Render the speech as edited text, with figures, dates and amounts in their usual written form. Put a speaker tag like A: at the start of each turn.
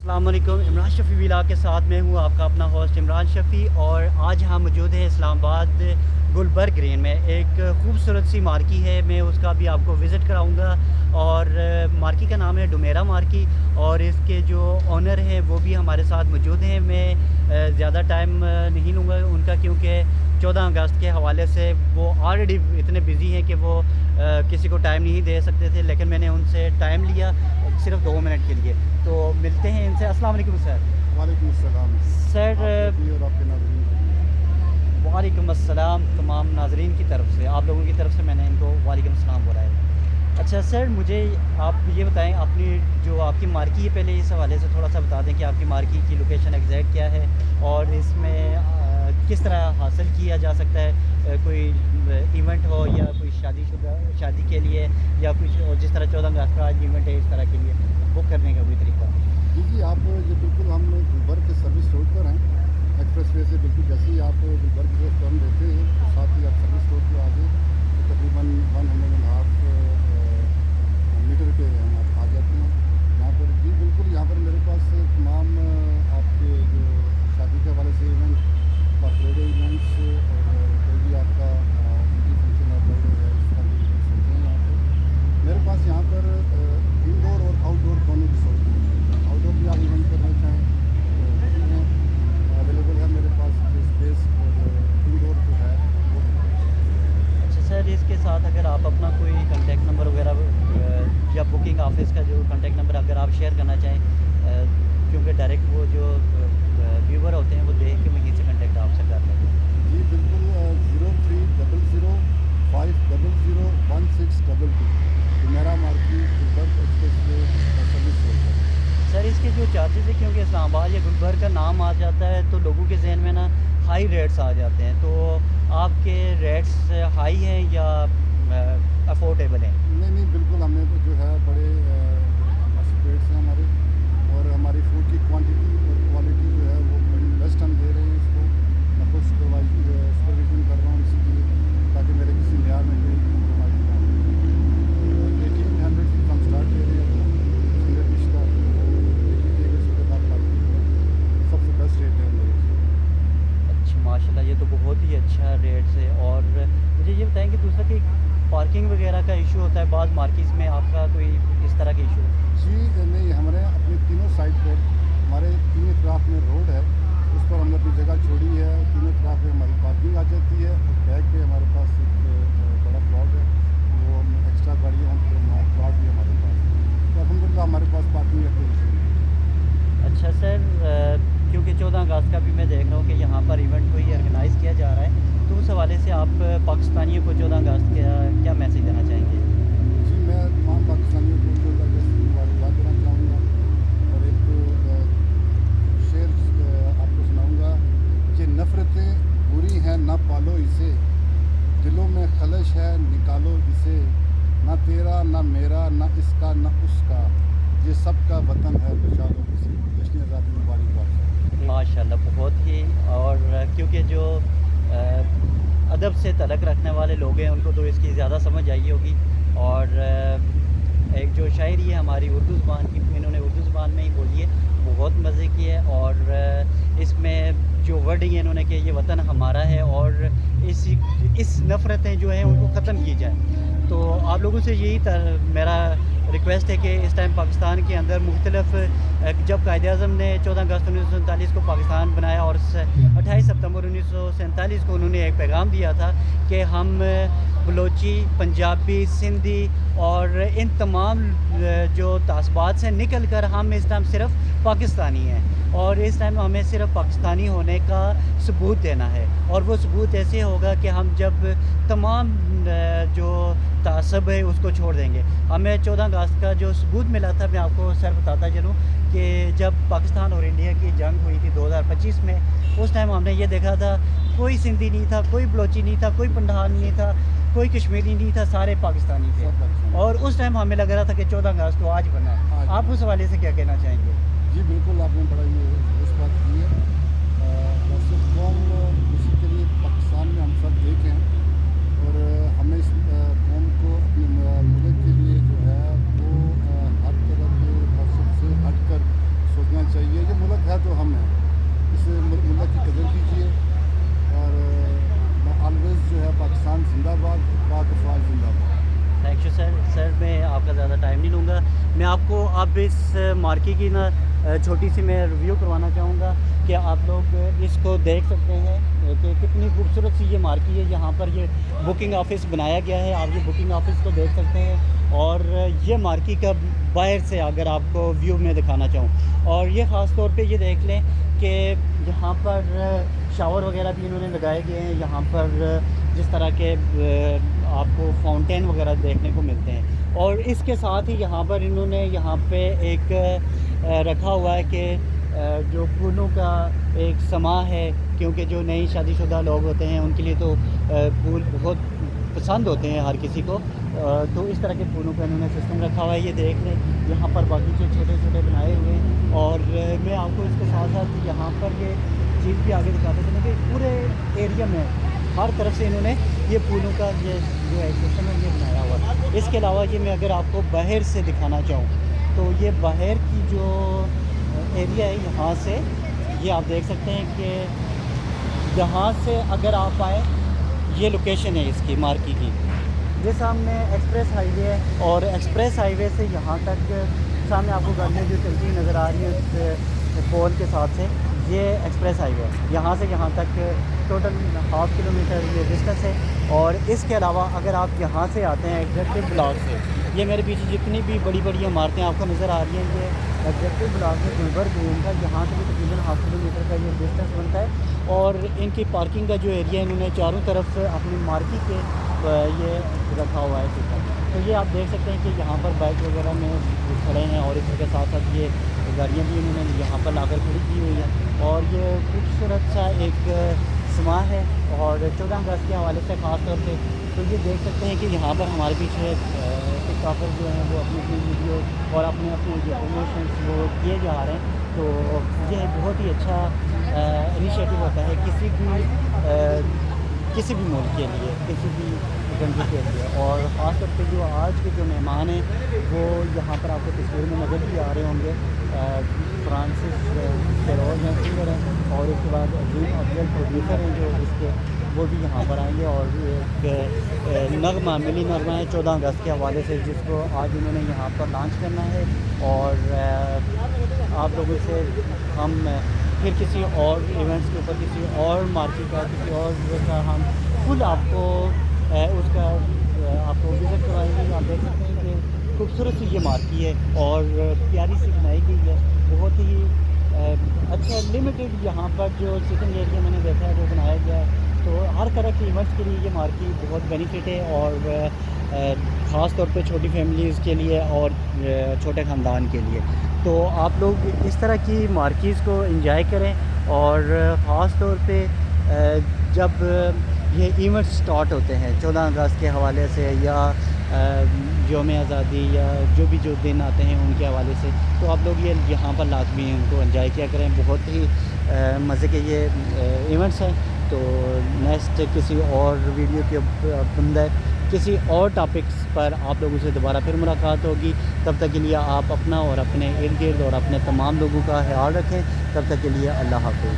A: अस्सलाम वालेकुम। इमरान शफ़ी व्लॉग के साथ मैं हूँ आपका अपना होस्ट इमरान शफ़ी, और आज हम मौजूद हैं इस्लामाबाद गुलबर्ग ग्रीन में। एक खूबसूरत सी मार्की है, मैं उसका भी आपको विज़िट कराऊंगा। और मार्की का नाम है डुमेरा मार्की, और इसके जो ऑनर हैं वो भी हमारे साथ मौजूद हैं। मैं ज़्यादा टाइम नहीं लूँगा उनका, क्योंकि 14 अगस्त के हवाले से वो ऑलरेडी इतने बिज़ी हैं कि वो किसी को टाइम नहीं दे सकते थे, लेकिन मैंने उनसे टाइम लिया सिर्फ 2 मिनट के लिए। तो मिलते हैं इनसे। अस्सलाम वालेकुम सर।
B: वालेकुम अस्सलाम।
A: सर
B: आपको भी और आपके नाज़रीन को भी।
A: वालेकुम अस्सलाम। तमाम नाजरीन की तरफ से, आप लोगों की तरफ से मैंने इनको वालेकुम अस्सलाम बोला है। अच्छा सर, मुझे आप ये बताएं, अपनी जो आपकी मार्की है, पहले इस हवाले से थोड़ा सा बता दें कि आपकी मार्की की लोकेशन एग्जैक्ट क्या है, और इसमें किस तरह हासिल किया जा सकता है। कोई इवेंट हो या कोई शादी के लिए, या कुछ और जिस तरह 14 अगस्त का आज इवेंट है, इस तरह के लिए बुक करने का कोई तरीका।
B: जी आप ये बिल्कुल हम गुलबर्ग के सर्विस रोड पर हैं। एक्सप्रेस वे से बिल्कुल जैसे ही आप गुलबर्ग की तरफ टर्न लेते हैं तो साथ ही आप सर्विस रोड पे आ गए तो तकरीबन 1.5 मीटर पे हम आप आ जाते हैं यहाँ पर। जी बिल्कुल, यहाँ पर मेरे पास तमाम आपके जो शादी के हवाले से इवेंट, कॉर्पोरेट इवेंट्स, और कोई भी आपका फंक्शन है, बर्थडे है, इस तरह के इवेंट्स होते हैं यहाँ पर। मेरे पास यहाँ पर इंडोर और आउटडोर दोनों की सहूलत है। आउटडोर भी आप इवेंट करना चाहें तो वो भी हैं, अवेलेबल है मेरे पास जो स्पेस, और इंडोर जो है वो भी।
A: अच्छा सर, इसके साथ अगर आप अपना कोई कांटेक्ट नंबर वगैरह या बुकिंग ऑफिस का जो कांटेक्ट नंबर अगर आप शेयर करना चाहें, क्योंकि डायरेक्ट वो जो व्यूवर होते हैं वो देख के वहीं से कांटेक्ट आपसे कर लेते हैं।
B: जी बिल्कुल, 0300500162 मेरा marquee Gulberg expressway service road पर।
A: सर, इसके जो चार्जेस है, क्योंकि इस्लामाबाद या गुलबर्ग का नाम आ जाता है तो लोगों के जहन में ना हाई रेट्स आ जाते हैं, तो आपके रेट्स हाई हैं या अफोर्डेबल हैं?
B: नहीं बिल्कुल, हमने तो जो है बड़े रेट्स हैं हमारे, और हमारी फूड की क्वांटिटी और क्वालिटी जो है वो बड़ी बेस्ट हम दे रहे हैं इसको। मैं खुद सुपरविजन कर रहा हूँ इसीलिए, ताकि मेरे किसी मेयार में कोई कम्प्रोमाइज़ ना हो। 1800 से हम स्टार्ट दे रहे हैं सिंगल डिश का, 1800 के बाद बाकी सबसे बेस्ट रेट है मेरे।
A: अच्छा माशाल्लाह, ये तो बहुत ही अच्छा रेट है। और मुझे ये बताएं कि दूसरा कि पार्किंग वगैरह का इशू होता है बाद मार्केट्स में, आपका कोई इस तरह का इशू?
B: जी नहीं, हमारे अपने तीनों साइड पर हमारे 3 इतराफ़ में रोड है, उस पर हमने अपनी जगह छोड़ी है। तीनों इतराफ़ पे हमारी पार्किंग आ जाती है, और बैक पे हमारे पास एक बड़ा प्लॉट है, वो एक्स्ट्रा गाड़ियाँ हम प्लॉट भी हमारे पास है, तो अलहमदिल्ला हमारे पास पार्किंग का कोई इशू नहीं।
A: अच्छा सर, क्योंकि 14 अगस्त का भी मैं देख रहा हूँ कि यहाँ पर इवेंट कोई ऑर्गेनाइज़ किया जा रहा है, तो उस हवाले से आप पाकिस्तानियों को 14 अगस्त का क्या मैसेज देना चाहेंगे?
B: जी मैं तमाम पाकिस्तानियों को 14 अगस्त की मुबारकबाद देना चाहूँगा, और एक शेर आपको सुनाऊँगा कि नफ़रतें बुरी हैं ना पालो इसे, दिलों में खलश है निकालो इसे, ना तेरा ना मेरा ना इसका ना उसका, ये सबका वतन है बचा लो इसे। जश्न आज़ादी मुबारकबाद।
A: माशाल्लाह, बहुत ही। और क्योंकि जो अदब से तलक रखने वाले लोग हैं उनको तो इसकी ज़्यादा समझ आई होगी। और एक जो शायरी है हमारी उर्दू ज़ुबान की, इन्होंने उर्दू ज़ुबान में ही बोली है, वो बहुत मज़े की है। और इसमें जो वर्डिंग है इन्होंने कि ये वतन हमारा है, और इस नफ़रतें जो हैं उनको ख़त्म की जाए। तो आप लोगों से यही मेरा रिक्वेस्ट है कि इस टाइम पाकिस्तान के अंदर मुख्तलिफ, जब कायद-ए-आज़म ने 14 अगस्त 1947 को पाकिस्तान बनाया, और 28 सितंबर 1947 को उन्होंने एक पैगाम दिया था कि हम बलोची, पंजाबी, सिंधी और इन तमाम जो तासबात से निकल कर हम इस टाइम सिर्फ़ पाकिस्तानी हैं, और इस टाइम हमें सिर्फ़ पाकिस्तानी होने का सबूत देना है। और वो सबूत ऐसे होगा कि हम जब तमाम जो तासब है उसको छोड़ देंगे। हमें 14 अगस्त का जो सबूत मिला था, मैं आपको सर बताता चलूँ कि जब पाकिस्तान और इंडिया की जंग हुई थी 2025 में, उस टाइम हमने ये देखा था कोई सिंधी नहीं था, कोई बलोची नहीं था, कोई पंडाल नहीं था, कोई कश्मीरी नहीं था, सारे पाकिस्तानी थे। और उस टाइम हमें लग रहा था कि 14 अगस्त तो आज बना है। आप उस हवाले से क्या कहना चाहेंगे?
B: जी बिल्कुल, आपने बड़ा ये दुरुस्त बात की है। वैसे कौम इसी के लिए पाकिस्तान में हम सब एक हैं, और हमें इस कौम को अपने मुल्क के लिए जो है वो हर तरह के मकसद से हट कर सोचना चाहिए।
A: میں آپ کو اب اس مارکیٹ کی نا چھوٹی سی میں ریویو کروانا چاہوں گا کہ آپ لوگ اس کو دیکھ سکتے ہیں کہ کتنی خوبصورت سی یہ مارکیٹ ہے. یہاں پر یہ بکنگ آفس بنایا گیا ہے, آپ یہ بکنگ آفس کو دیکھ سکتے ہیں. اور یہ مارکیٹ کا باہر سے اگر آپ کو ویو میں دکھانا چاہوں, اور یہ خاص طور پہ یہ دیکھ لیں کہ یہاں پر شاور وغیرہ بھی انہوں نے لگائے گئے ہیں. یہاں پر جس طرح کے آپ کو فاؤنٹین وغیرہ دیکھنے کو ملتے ہیں. اور اس کے ساتھ ہی یہاں پر انہوں نے یہاں پہ ایک رکھا ہوا ہے کہ جو پھولوں کا ایک سما ہے, کیونکہ جو نئی شادی شدہ لوگ ہوتے ہیں ان کے لیے تو پھول بہت پسند ہوتے ہیں ہر کسی کو, تو اس طرح کے پھولوں کا انہوں نے سسٹم رکھا ہوا ہے. یہ دیکھ لیں یہاں پر باغیچے چھوٹے چھوٹے بنائے ہوئے ہیں. اور میں آپ کو اس کے ساتھ ساتھ یہاں پر یہ چیز بھی آگے دکھاتے چلیں کہ پورے ایریا میں ہر طرف سے انہوں نے یہ پھولوں کا یہ جو ہے سسٹم ہے یہ بنایا ہوا ہے. اس کے علاوہ یہ میں اگر آپ کو باہر سے دکھانا چاہوں تو یہ باہر کی جو ایریا ہے یہاں سے یہ آپ دیکھ سکتے ہیں کہ یہاں سے اگر آپ آئیں یہ لوکیشن ہے اس کی مارکیٹ کی. یہ سامنے ایکسپریس ہائی وے ہے, اور ایکسپریس ہائی وے سے یہاں تک سامنے آپ کو گاڑیاں جو چلتی نظر آ رہی ہیں اس پول کے ساتھ سے, یہ ایکسپریس ہائی وے ہے. یہاں سے یہاں تک ٹوٹل 0.5 کلومیٹر یہ ڈسٹینس ہے. اور اس کے علاوہ اگر آپ یہاں سے آتے ہیں ایگزیکٹو بلاک سے, یہ میرے پیچھے جتنی بھی بڑی بڑی عمارتیں آپ کو نظر آ رہی ہیں یہ ایگزیکٹو بلاک ہے گلبرگ زون کا. یہاں سے بھی تقریباً 0.5 کلومیٹر کا یہ ڈسٹینس بنتا ہے. اور ان کی پارکنگ کا جو ایریا ہے انہوں نے چاروں طرف اپنی مارکیٹ کے یہ رکھا ہوا ہے سسٹم. تو یہ آپ دیکھ سکتے ہیں کہ یہاں پر بائک وغیرہ میں کھڑے ہیں, اور اس کے ساتھ ساتھ یہ گاڑیاں بھی انہوں نے یہاں پر لا کر کھڑی کی ہوئی ہیں. اور یہ خوبصورت سا ایک سما ہے, اور 14 اگست کے حوالے سے خاص طور پہ تو یہ دیکھ سکتے ہیں کہ یہاں پر ہمارے پیچھے ٹک ٹاکر جو ہیں وہ اپنی اپنی ویڈیو اور اپنے اپنے جو پروموشنس وہ کیے جا رہے ہیں. تو یہ بہت ہی اچھا انیشیٹو ہوتا ہے کسی بھی ملک کے لیے, کسی بھی کنٹری کے لیے. اور خاص طور پہ جو آج کے جو مہمان ہیں وہ یہااں پر آپ کو تصویر میں نظر بھی آ رہے ہوں گے. فرانسس فیروز ہیں, سنگر ہیں, اور اس کے بعد عظیم افضل پروڈیوسر ہیں جو اس کے, وہ بھی یہاں پر آئیں گے. اور ایک نغمہ ملی نغمہ ہے 14 اگست کے حوالے سے جس کو آج انہوں نے یہاں پر لانچ کرنا ہے. اور آپ لوگوں سے ہم پھر کسی اور ایونٹس کے اوپر, کسی اور مارکیٹ کا, کسی اور کا ہم خود آپ کو اس کا آپ کو وزٹ کروائیں گے. آپ دیکھ سکتے ہیں کہ خوبصورت سی یہ مارکیٹ ہے اور پیاری سی بنائی گئی ہے, بہت ہی اچھا لمیٹڈ یہاں پر جو سٹنگ ایریا میں نے دیکھا ہے وہ بنایا گیا ہے. تو ہر طرح کے ایونٹس کے لیے یہ مارکیٹ بہت بینیفٹ ہے, اور خاص طور پہ چھوٹی فیملیز کے لیے اور چھوٹے خاندان کے لیے. تو آپ لوگ اس طرح کی مارکیٹس کو انجوائے کریں. اور خاص طور پہ جب یہ ایونٹس سٹارٹ ہوتے ہیں 14 اگست کے حوالے سے یا یوم آزادی یا جو بھی جو دن آتے ہیں ان کے حوالے سے, تو آپ لوگ یہ یہاں پر لازمی ان کو انجوائے کیا کریں. بہت ہی مزے کے یہ ایونٹس ہیں. تو نیکسٹ کسی اور ویڈیو کے بندہ کسی اور ٹاپکس پر آپ لوگوں سے دوبارہ پھر ملاقات ہوگی. تب تک کے لیے آپ اپنا اور اپنے ارد گرد اور اپنے تمام لوگوں کا خیال رکھیں. تب تک کے لیے اللہ حافظ.